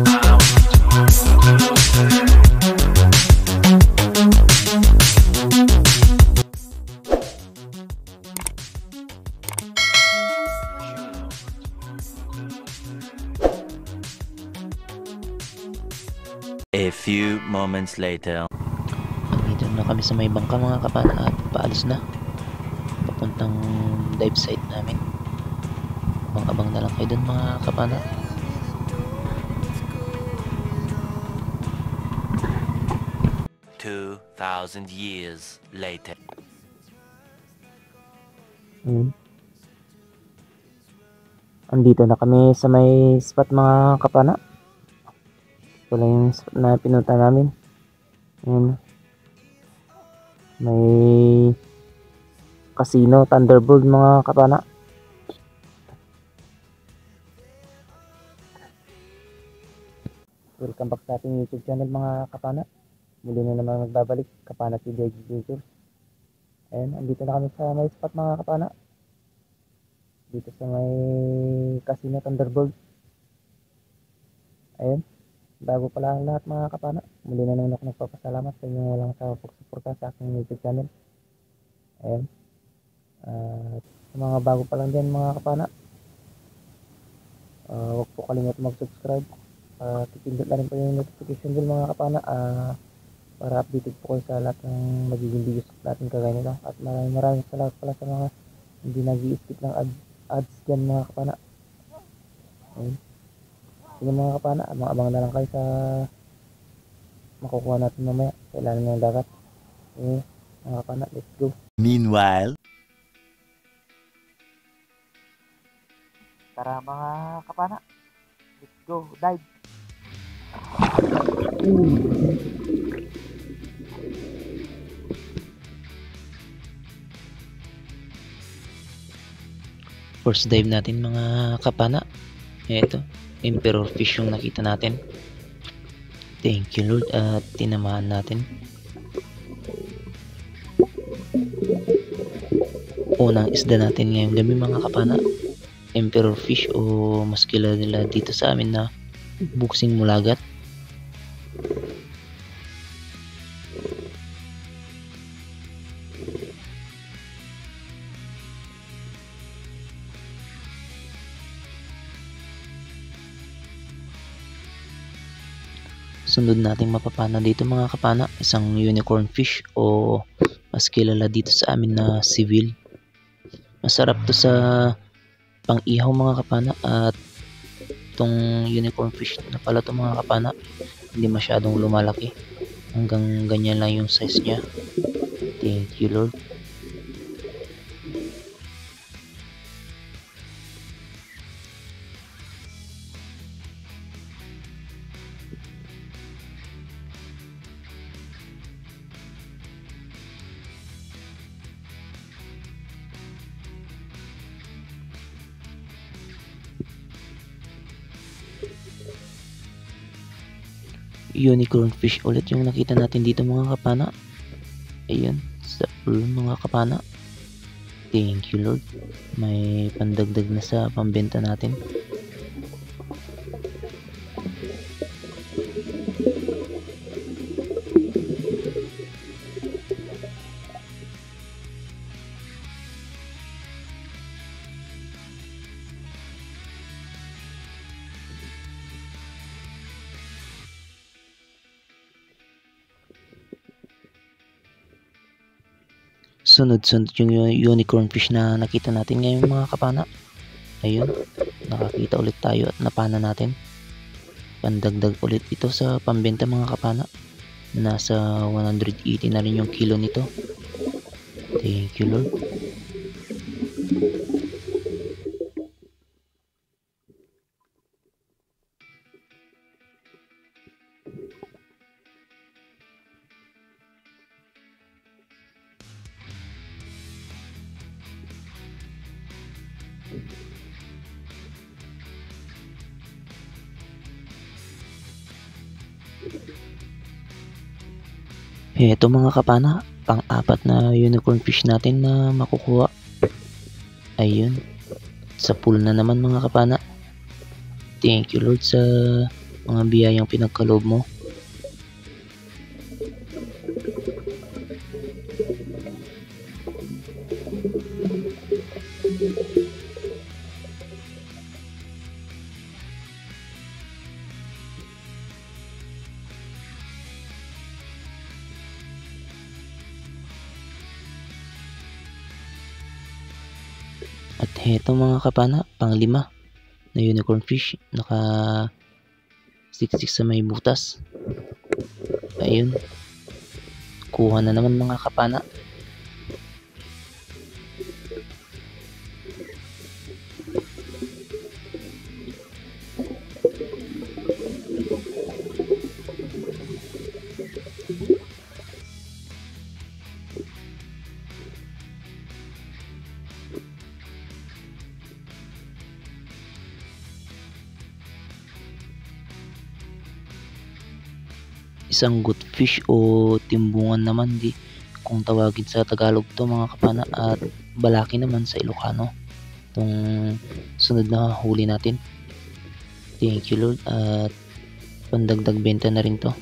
A few moments later. Nandito na kami sa may bangka mga kapana at paalis na papuntang dive site namin. Abang-abang na lang kayo dun mga kapana. $2,000 years later. Andito na kami sa may spot mga kapana. Ito lang yung spot na pinunta namin. Ayan. May casino, Thunderbird mga kapana. Welcome back sa ating YouTube channel mga kapana. Muli na naman nagbabalik, Kapana TV Adventures. Ayan, andito na kami sa may spot mga kapana. Dito sa may casino, Thunderbird. Ayan. Bago pala ang lahat mga kapana, muli na naman ako nagpapasalamat sa inyong walang sawa pagsuporta sa aking YouTube channel. Ayan. Sa mga bago pa lang dyan mga kapana, huwag po kalimutan mag-subscribe. Pindot na rin po yung notification bell mga kapana para updated po kayo sa lahat ng magiging videos natin kagaya nito. At maraming salamat pala sa mga hindi nag-i-skip ng ads dyan mga kapana. Ayan. Sige mga kapana, abang-abang na lang kayo sa makukuha natin mamaya sa ilalim ng dagat. Okay, mga kapana, let's go. Meanwhile, Tara mga kapana, let's go, dive. First dive natin mga kapana. Ito, emperor fish yung nakita natin. Thank you Lord at tinamaan natin. Unang isda natin ngayong gabi mga kapana, emperor fish o mas kilala nila dito sa amin na buksing mulagat. Sunod nating mapapana dito mga kapana, isang unicorn fish o mas kilala dito sa amin na civil. Masarap to sa pang-ihaw mga kapana at itong unicorn fish na pala to mga kapana, hindi masyadong lumalaki. Hanggang ganyan lang yung size niya. Thank you Lord. Unicorn fish ulit yung nakita natin dito mga kapana. Ayun, sa pool mga kapana. Thank you Lord. May pandagdag na sa pambenta natin. Sunod-sunod yung unicorn fish na nakita natin ngayon mga kapana. Ayun, nakakita ulit tayo at napana natin. Pandagdag ulit ito sa pambenta mga kapana. Nasa 180 na rin yung kilo nito. Thank you Lord. Ito mga kapana, pang-apat na unicorn fish natin na makukuha. Ayun, sa pool na naman mga kapana. Thank you Lord sa mga biyayang pinagkaloob mo. At heto mga kapana, pang-5 na unicorn fish, naka siksik sa may butas. Ayun, kuha na naman mga kapana. Isang goldfish o timbungan naman di kung tawagin sa Tagalog to mga kapana, at balaki naman sa Ilocano itong sunod na huli natin. Thank you Lord, at pandagdag benta na rin to.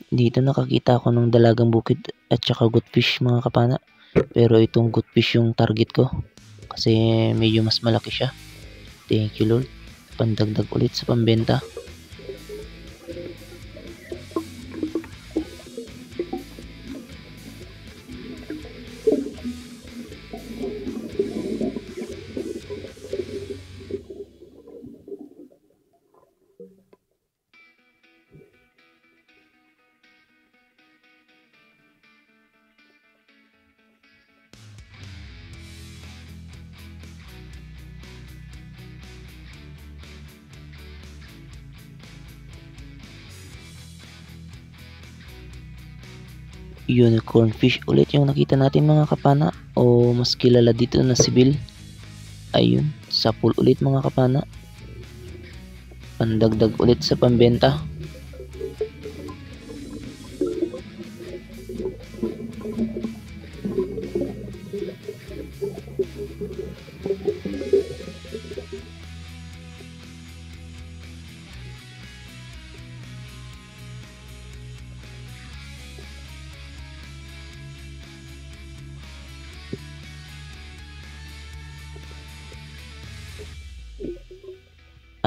Dito nakakita ako ng dalagang bukid at saka goldfish mga kapana. Pero itong goldfish yung target ko kasi medyo mas malaki siya. Thank you Lord. Pandagdag ulit sa pambenta. Unicorn fish ulit yung nakita natin mga kapana, o mas kilala dito na sibil. Ayun, sapul ulit mga kapana. Pandagdag ulit sa pambenta.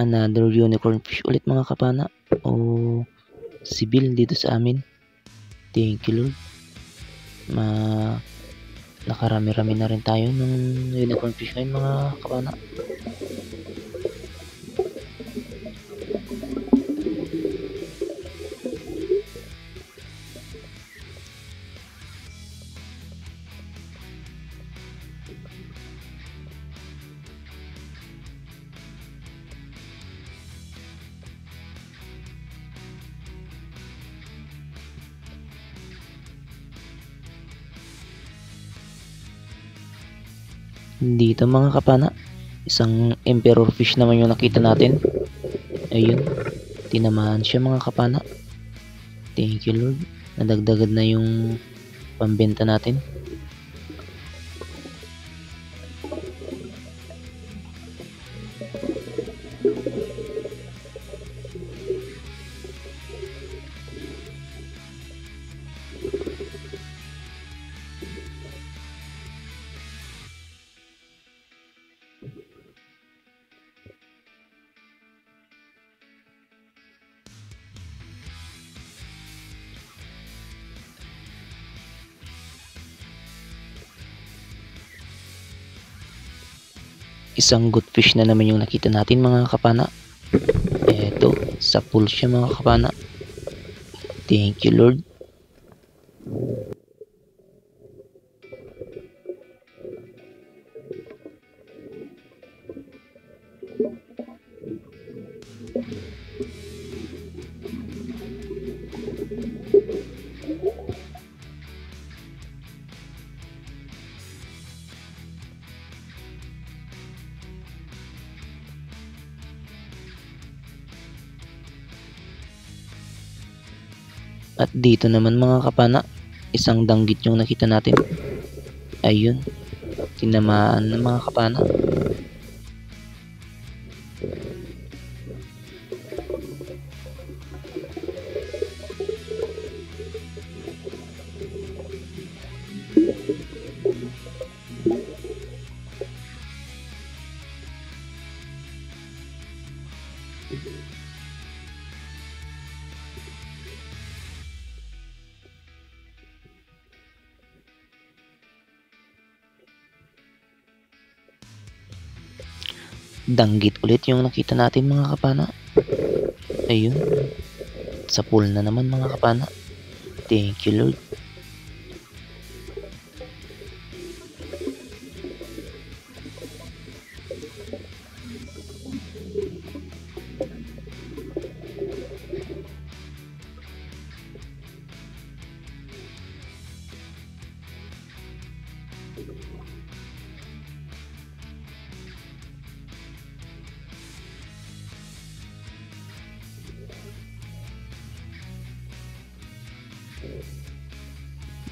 Another unicorn fish ulit mga kapana, o sibil dito sa amin. Thank you Lord. Nakarami-rami na rin tayo ng unicorn fish ngayon mga kapana. Dito mga kapana, isang emperor fish naman yung nakita natin. Ayun, tinamaan siya mga kapana. Thank you Lord. Nadagdagan na yung pambenta natin. Isang goldfish na naman yung nakita natin mga kapana. Eto, sa pool siya mga kapana. Thank you Lord. At dito naman mga kapana, isang danggit yung nakita natin. Ayun, tinamaan ng mga kapana. Danggit ulit yung nakita natin mga kapana. Ayun, sa pool na naman mga kapana. Thank you Lord.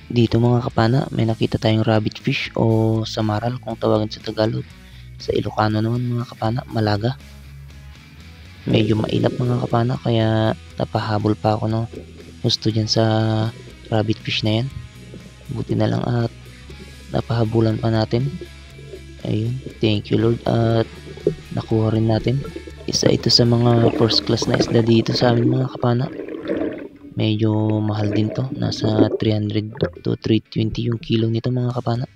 Dito mga kapana, may nakita tayong rabbit fish o samaral kung tawagin sa Tagalog. Sa Ilocano naman mga kapana, malaga. Medyo mailap mga kapana, kaya napahabol pa ako ng gusto dyan sa rabbit fish na yan. Buti na lang at napahabulan pa natin. Ayun, thank you Lord, at nakuha rin natin. Isa ito sa mga first class na isda dito sa amin mga kapana. Medyo mahal din to, nasa 300 to 320 yung kilo nito mga kapana.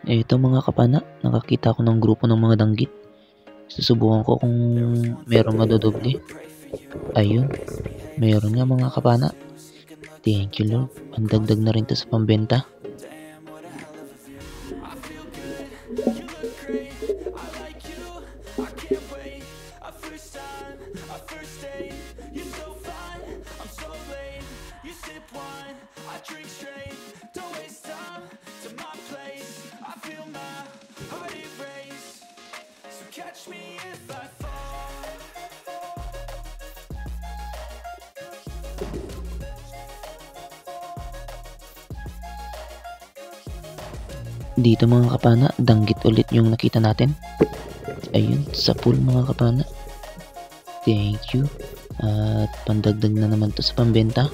Ito mga kapana, nakakita ko ng grupo ng mga danggit. Susubukan ko kung meron madodoble. Ayun, meron nga mga kapana. Thank you Lord, pandagdag na rin to sa pambenta. Catch me if I fall. Dito mga kapana, danggit ulit yung nakita natin. Ayun, sa pool mga kapana. Thank you. At pandagdag na naman to sa pambenta.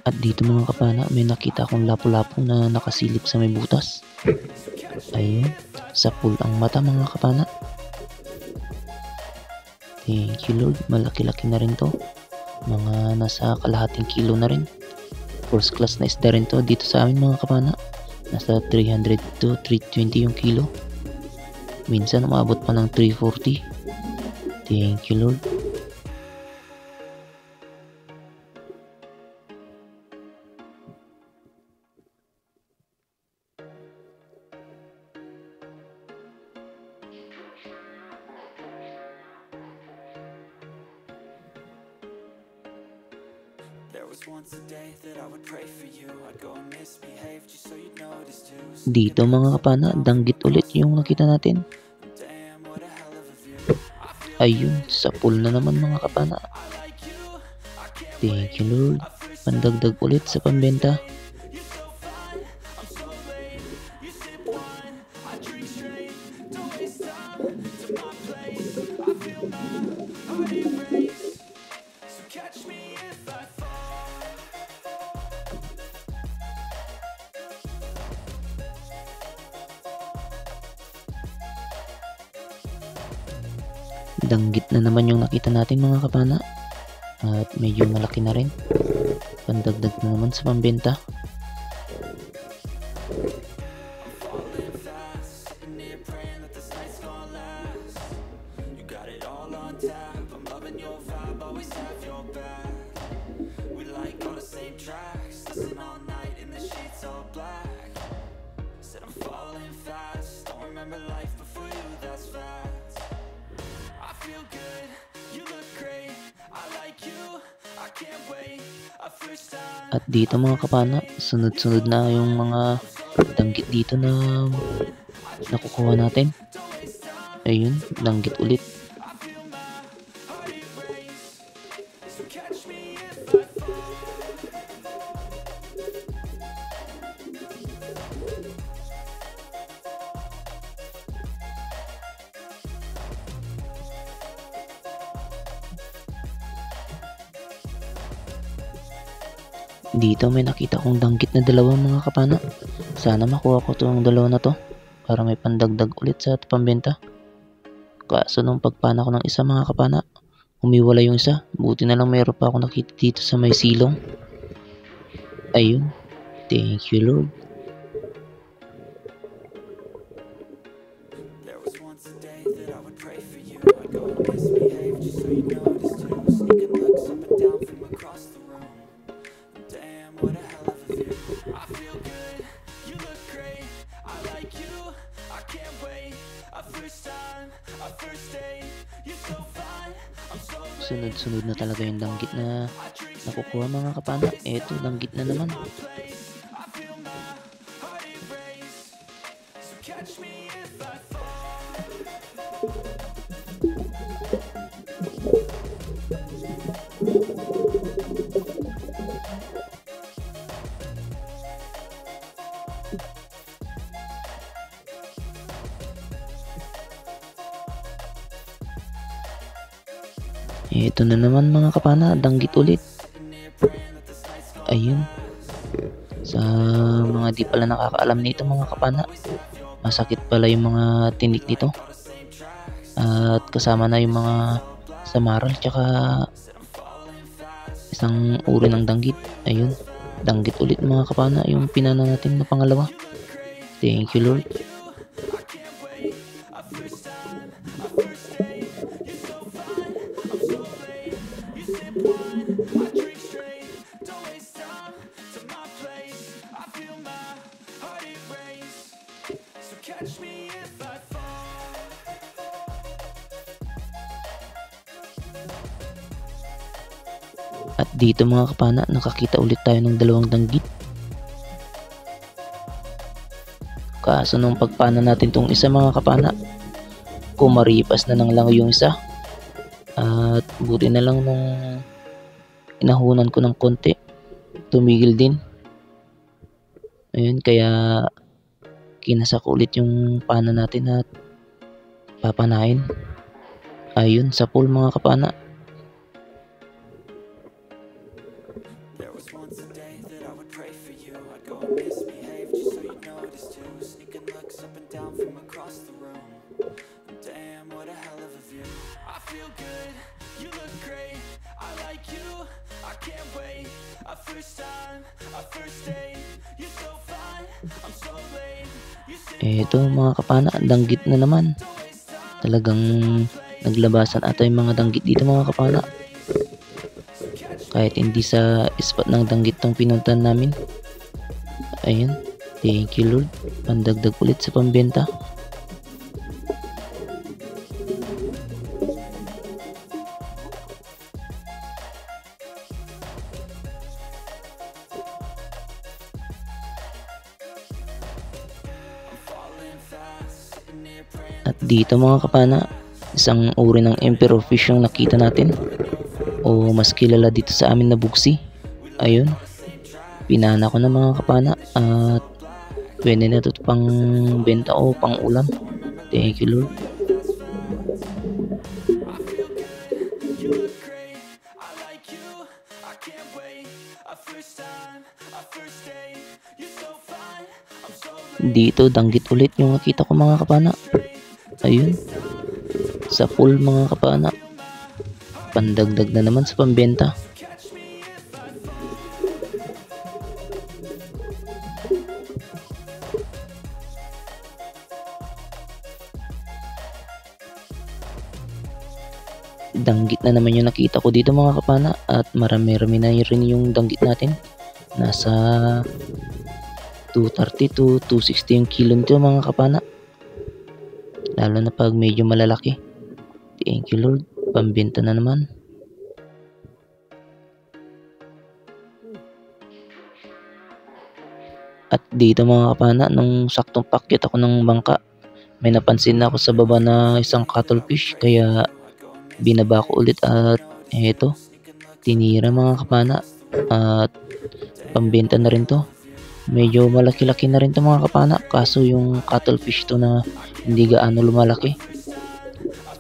At dito mga kapana, may nakita akong lapu-lapu na nakasilip sa may butas. Ayun, sa pool ang mata mga kapana. Thank you Lord, malaki-laki na rin to. Mga nasa kalahating kilo na rin. First class na isda rin to dito sa amin mga kapana. Nasa 300 to 320 yung kilo. Minsan umabot pa ng 340. Thank you Lord. Dito mga kapana, danggit ulit yung nakita natin. Ayun, sa pool na naman mga kapana. Thank you Lord, pandagdag ulit sa pambenta. Danggit na naman yung nakita natin mga kapana. At medyo malaki na rin. Pandagdag na naman sa pambenta. At dito mga kapana, sunod-sunod na yung mga danggit dito na nakukuha natin. Ayun, danggit ulit. Dito may nakita kong danggit na dalawa mga kapana. Sana makuha ko itong dalawa na to para may pandagdag ulit sa pambenta. Kaso nung pagpana ko ng isa mga kapana, umiwala yung isa. Buti na lang mayroon pa ako nakita dito sa may silong. Ayun. Thank you Lord. Sunod-sunod na talaga yung danggit na nakukuha mga kapana. Eto, danggit na naman. Ito na naman mga kapana, danggit ulit. Ayun. Sa mga di pala nakakaalam nito mga kapana, masakit pala yung mga tinik nito. At kasama na yung mga samaral tsaka isang uri ng danggit. Ayun, danggit ulit mga kapana yung pinana natin na pangalawa. Thank you Lord. At dito mga kapana, nakakita ulit tayo ng dalawang danggit. Kaso nung pagpana natin tong isa mga kapana, kumaripas na ng langoy yung isa. At buti na lang nung inahunan ko ng konti, tumigil din. Ayun, kaya kinasak ulit yung pana natin at papanain. Ayun, sa pool mga kapana. Ito mga kapana, danggit na naman. Talagang naglabasan ata yung mga danggit dito mga kapana. Kahit hindi sa spot ng danggit tong pinuntan namin. Ayun, thank you Lord. Pandagdag ulit sa pambenta. At dito mga kapana, isang uri ng emperor fish yung nakita natin, o mas kilala dito sa amin na buksi. Ayun, pinana ko na mga kapana at pwede na ito pang benta o pang ulam. Thank you Lord. Dito danggit ulit yung nakita ko mga kapana. Ayun, sa pool mga kapana. Pandagdag na naman sa pambenta. Danggit na naman yung nakita ko dito mga kapana, at marami-rami na rin yung danggit natin. Nasa 230 to 260 yung kilo nito mga kapana, lalo na pag medyo malalaki. Thank you Lord, pambenta na naman. At dito mga kapana, nung saktong pakyat ako ng bangka, may napansin na ako sa baba na isang cuttlefish, kaya binaba ko ulit at eto, tinira mga kapana, at pambenta na rin to. Medyo malaki-laki na rin to mga kapana, kaso yung cuttlefish to na hindi gaano lumalaki.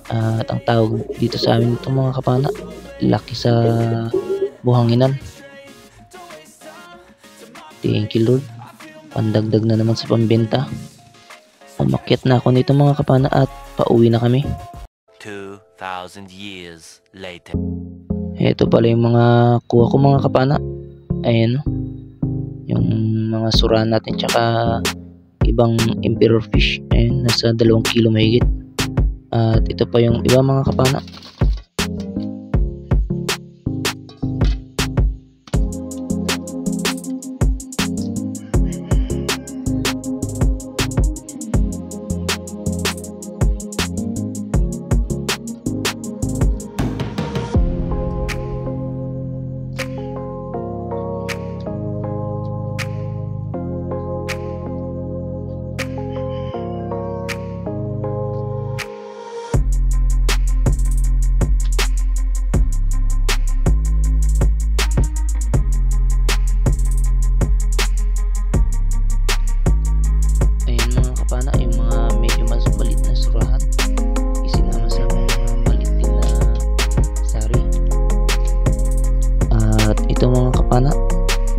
At ang tawag dito sa amin ito mga kapana, laki sa buhanginan. Thank you Lord, pandagdag na naman sa pambenta. Umakyat na ako nito mga kapana at pauwi na kami. 2,000 years later. Ito pala yung mga kuha ko mga kapana. Ayan, yung mga sura natin tsaka ibang emperor fish. Ayan, nasa 2 kilo mahigit. At ito pa yung iba mga kapana.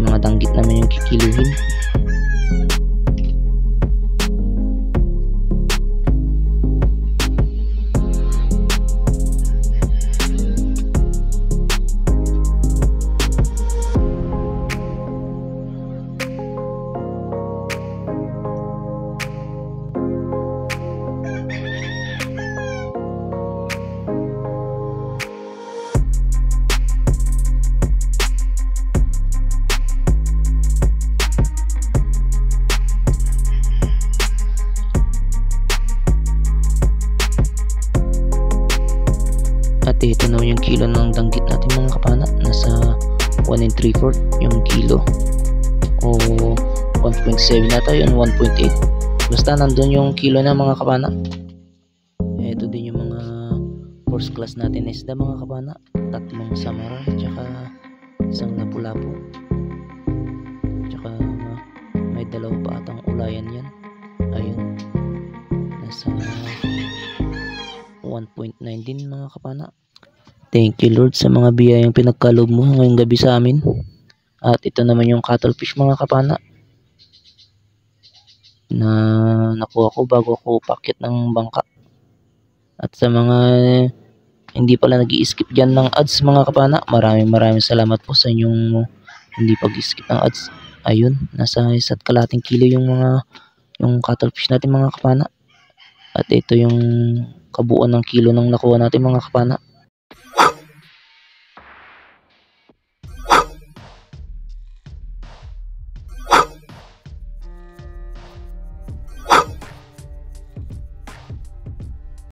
Mga danggit naman yung kikiluhin. At ito na yung kilo ng danggit natin mga kapana, nasa 1 3/4 yung kilo, o 1.7 na tayo, 1.8, basta nandun yung kilo na mga kapana. Ito din yung mga first class natin na isda mga kapana, 3 samara tsaka isang lapu-lapu, tsaka may 2 pa atang ulayan yan. Ayun, nasa 1.9 din mga kapana. Thank you Lord sa mga biyayang pinagkaloob mo ngayong gabi sa amin. At ito naman yung cuttlefish mga kapana na nakuha ko bago ako pakyat ng bangka. At sa mga hindi pala nag-i-skip dyan ng ads mga kapana, maraming salamat po sa inyong hindi pag-skip ng ads. Ayun, nasa 1 kalahating kilo yung cuttlefish natin mga kapana. At ito yung kabuuan ng kilo ng nakuha natin mga kapana.